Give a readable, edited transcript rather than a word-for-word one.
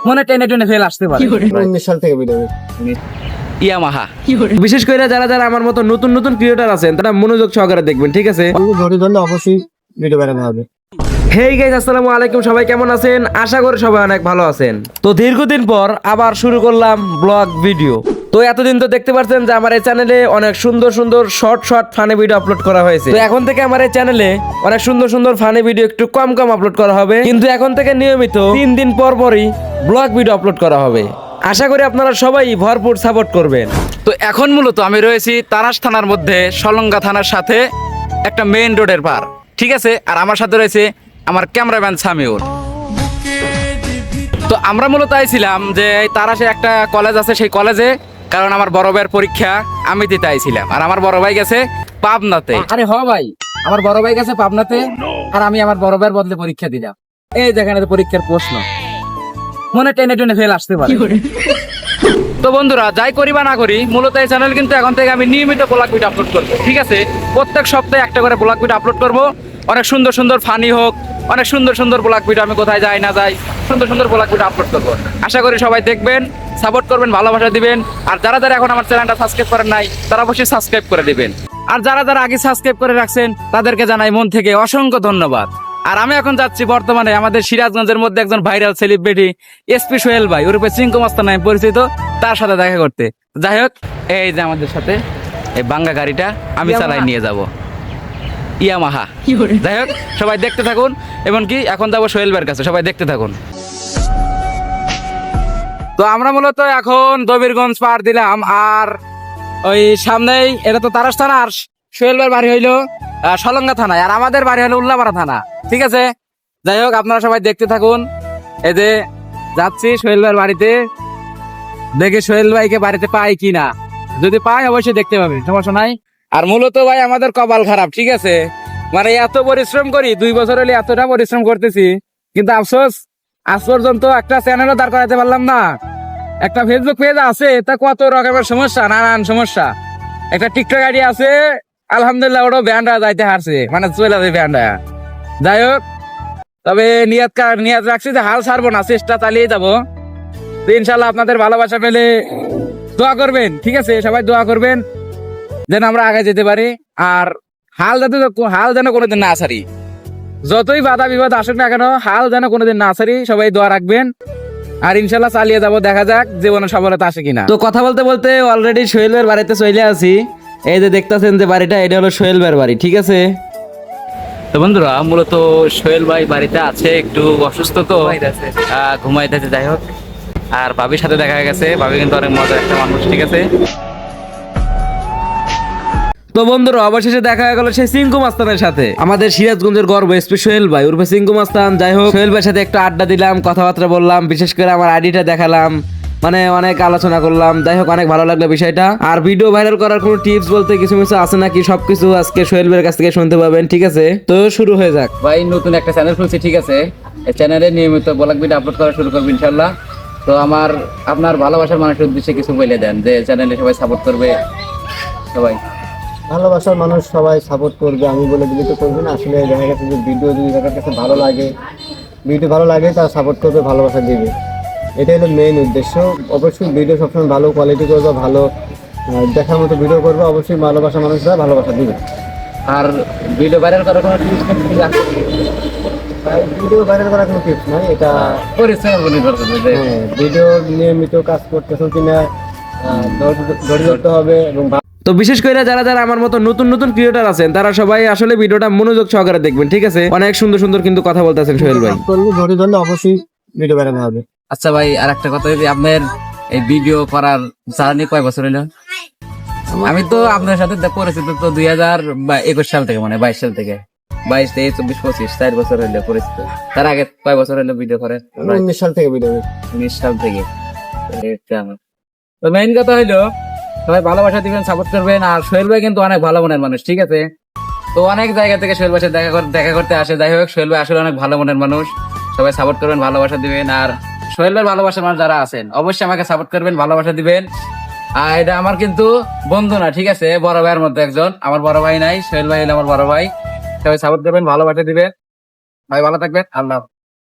মনে টেনে টেনে ফেল আসতে পারে। 19 সাল থেকে ভিডিও ইয়ামাহা। বিশেষ করে যারা যারা আমার মতো নতুন নতুন ক্রিয়েটর আছেন তারা মনোযোগ সহকারে দেখবেন, ঠিক আছে? ধরে ধরলে অবশ্যই ভিডিও বানানো হবে। হেই গাইস, আসসালামু আলাইকুম, সবাই কেমন আছেন? আশা করি সবাই অনেক ভালো আছেন। তো দীর্ঘদিন পর আবার শুরু করলাম ব্লগ ভিডিও। তো এতদিন তো দেখতে পাচ্ছেন যে আমার এই চ্যানেলে অনেক সুন্দর সুন্দর শর্ট ফানি ভিডিও আপলোড করা হয়েছে। তো এখন থেকে আমার এই চ্যানেলে অনেক সুন্দর সুন্দর ফানি ভিডিও একটু কম আপলোড করা হবে, কিন্তু এখন থেকে নিয়মিত 3 দিন পর পরই ব্লগ ভিডিও আপলোড করা হবে। আশা করি আপনারা সবাই ভরপুর সাপোর্ট করবেন। তো এখন মূলত আমি রয়েছি তারাস থানার মধ্যে, সলঙ্গা থানার সাথে একটা মেইন রোডের পার, ঠিক আছে? আর আমার সাথে রয়েছে আমার ক্যামেরাম্যান সামিউর। তো আমরা মূলত আইছিলাম যে এই তারাসে একটা কলেজ আছে, সেই কলেজে, কারণ আমার বড় ভাইয়ের পরীক্ষা আমি দিতে আইছিলাম। আর আমার বড় ভাই গেছে পাবনাতে। আরে হ ভাই, আমার বড় ভাই গেছে পাবনাতে আর আমি আমার বড় ভাইয়ের বদলে পরীক্ষা দিলাম। এই যেখানে পরীক্ষার প্রশ্ন মনে টেনে টেনে ফেল আসতে পারে। তো বন্ধুরা, যাই করি বা না করি, মূলত এই চ্যানেল কিন্তু এখন থেকে আমি নিয়মিত ব্লগ ভিডিও আপলোড করবো, ঠিক আছে? প্রত্যেক সপ্তাহে একটা করে ব্লগ ভিডিও আপলোড করবো। অনেক সুন্দর সুন্দর ফানি হোক, অনেক সুন্দর সুন্দর ব্লগ ভিডিও, আমি কোথায় যাই না যাই সুন্দর সুন্দর ব্লগ ভিডিও আপলোড করবো। আশা করি সবাই দেখবেন, সাপোর্ট করবেন, ভালোবাসা দিবেন। আর যারা যারা এখন আমার চ্যানেলটা সাবস্ক্রাইব করেন নাই তারা অবশ্যই সাবস্ক্রাইব করে দিবেন। আর যারা যারা আগে সাবস্ক্রাইব করে রাখছেন তাদেরকে জানাই মন থেকে অসংখ্য ধন্যবাদ। আর আমি এখন যাচ্ছি বর্তমানে আমাদের সিরাজগঞ্জের মধ্যে একজন ভাইরাল সেলিব্রিটি এসপি সোহেল ভাই, ওরূপে চিঙ্কু মাস্তান নামে পরিচিত, তার সাথে দেখা করতে। যাই হোক, এই যে আমাদের সাথে এই বাঙ্গা গাড়িটা আমি চালাই নিয়ে যাব, ইয়ামাহা। যাই হোক, সবাই দেখতে থাকুন। এমনকি এখন যাবো সোহেল ভাইয়ের কাছে, সবাই দেখতে থাকুন। তো আমরা মূলত এখন দবিরগঞ্জ পার দিলাম, আর ওই সামনেই এটা তো তারাস থানা, আর সোহেল ভাইয়ের বাড়ি হইলো সলঙ্গা থানায়, আর আমাদের বাড়ি হলো উল্লাপাড়া থানা, ঠিক আছে? যাই হোক, আপনারা সবাই দেখতে থাকুন। এই যে যাচ্ছি সোহেল ভাইয়ের বাড়িতে, দেখে সোহেল ভাইকে বাড়িতে পাই কিনা, যদি পাই অবশ্যই দেখতে পাবেন, সমস্যা নাই। আর মূলত ভাই আমাদের কপাল খারাপ, ঠিক আছে? মানে এত পরিশ্রম করি, 2 বছর হলে এতটা পরিশ্রম করতেছি, কিন্তু আফসোস আজ পর্যন্ত একটা চ্যানেলও দাঁড় করাতে পারলাম না। একটা ফেসবুক পেজ আছে, তা কত রকমের সমস্যা, নানান সমস্যা। একটা টিকটক আইডি আছে, আলহামদুলিল্লাহ ওটাও ব্যান্ডা যাইতে হারছে, মানে চলে যাবে ব্যান্ডা। যাই হোক, তবে নিয়াত রাখছি যে হাল ছাড়বো না, চেষ্টা চালিয়ে যাবো। তো ইনশাল্লাহ আপনাদের ভালোবাসা পেলে দোয়া করবেন, ঠিক আছে? সবাই দোয়া করবেন যেন আমরা আগে যেতে পারি। আর হাল যেন কোনোদিন না ছাড়ি, যতই বাধা বিবাদ আসুক না কেন, হাল যেন কোনোদিন না ছাড়ি, সবাই দোয়া রাখবেন। আর ইনশাল্লাহ চালিয়ে যাবো, দেখা যাক জীবনে সফলতা আসে কিনা। তো কথা বলতে বলতে অলরেডি সোহেল ভাইয়ের বাড়িতে চলে আসি। এই যে দেখতেছেন যে বাড়িটা, এটা হলো সোহেল ভাইয়ের বাড়ি, ঠিক আছে? তো বন্ধুরা, মূলত সোহেল ভাই বাড়িতে আছে, একটু অসুস্থ তো, ঘুমাইতেছে। যাই হোক, আর ভাবির সাথে দেখা গেছে, ভাবি কিন্তু অনেক মজার একটা মানুষ, ঠিক আছে? তো বন্ধুরা, অবশেষে দেখা গেল সেই চিঙ্কু মাস্তানের সাথে, আমাদের সিরাজগঞ্জের গর্ব এসপি সোহেল ভাই উর্ফে চিঙ্কু মাস্তান। যাই হোক, সোহেল ভাইয়ের সাথে একটু আড্ডা দিলাম, কথাবার্তা বললাম, বিশেষ করে আমার আইডিটা দেখালাম, মানে অনেক আলোচনা করলাম। যাই হোক, অনেক ভালো লাগলো বিষয়টা। আর ভিডিও ভাইরাল করার কোনো টিপস বলতে কিছু আছে নাকি, সবকিছু আজকে সোহেল ভাইয়ের কাছ থেকে শুনতে পাবেন, ঠিক আছে? তো শুরু হয়ে যাক। ভাই নতুন একটা চ্যানেল খুলছি, ঠিক আছে? এই চ্যানেলে নিয়মিত ব্লগ ভিডিও আপলোড করা শুরু করবো ইনশাল্লাহ। তো আপনার ভালোবাসার মানুষের উদ্দেশ্যে কিছু বলে দেন, যে চ্যানেলে সবাই সাপোর্ট করবে। সবাই ভালোবাসার মানুষ সবাই সাপোর্ট করবে, আমি বলে দিলে তো করবে না। আসলে দেখা গেছে যে ভিডিও যদি তাদের কাছে ভালো লাগে তারা সাপোর্ট করবে, ভালোবাসা দিবে, এটাই হলো মেইন উদ্দেশ্য। অবশ্যই ভিডিও সবসময় ভালো কোয়ালিটি করবে, ভালো দেখার মতো ভিডিও করবে, অবশ্যই ভালোবাসা মানুষরা ভালোবাসা দিবে। আর ভিডিও ভাইরাল করার কোনো ভিডিও ভাইরাল করার কোনো টিপস নাই, এটা পরিশ্রমের উপর নির্ভর করবে যে ভিডিও নিয়মিত কাজ করতেছো কিনা, ধৈর্য ধরতে হবে। এবং তো বিশেষ করে যারা যারা আমার মতো নতুন নতুন ক্রিয়েটর আছেন তারা সবাই আসলে ভিডিওটা মনোযোগ সহকারে দেখবেন, ঠিক আছে? অনেক সুন্দর সুন্দর কিন্তু কথা বলতেছেন সোহেল ভাই। ধৈর্য ধরলে অবশ্যই ভিডিও বানানো হবে। আচ্ছা ভাই, আর একটা কথা, যদি আপনার এই ভিডিও করার জার্নি কয় বছর হইল? আমি তো আপনার সাথে পরিচিত তো 2021 সাল থেকে, মানে 22 সাল থেকে, 22, 23, 24, 25, 4 বছর হইলে পরিচিত। তার আগে কয় বছর হইলো ভিডিও করে? 19 সাল থেকে ভিডিও। 19 সাল থেকে। তো মেইন কথা হইলো সবাই ভালোবাসা দিবেন, সাপোর্ট করবেন। আর সোহেল ভাই কিন্তু অনেক ভালো মনের মানুষ, ঠিক আছে? তো অনেক জায়গা থেকে সোহেল ভাইয়ের দেখা করতে আসে। যাই হোক, সোহেল ভাই আসলে অনেক ভালো মনের মানুষ, সবাই সাপোর্ট করবেন, ভালোবাসা দিবেন। আর সোহেল ভাইয়ের ভালোবাসার মানুষ যারা আছেন অবশ্যই আমাকে সাপোর্ট করবেন, ভালোবাসা দিবেন। আর এটা আমার কিন্তু বন্ধু না, ঠিক আছে? বড় ভাইয়ের মধ্যে একজন, আমার বড় ভাই নাই, সোহেল ভাই হলো আমার বড় ভাই। সবাই সাপোর্ট করবেন, ভালোবাসা দিবেন। ভাই ভালো থাকবেন, আল্লাহ।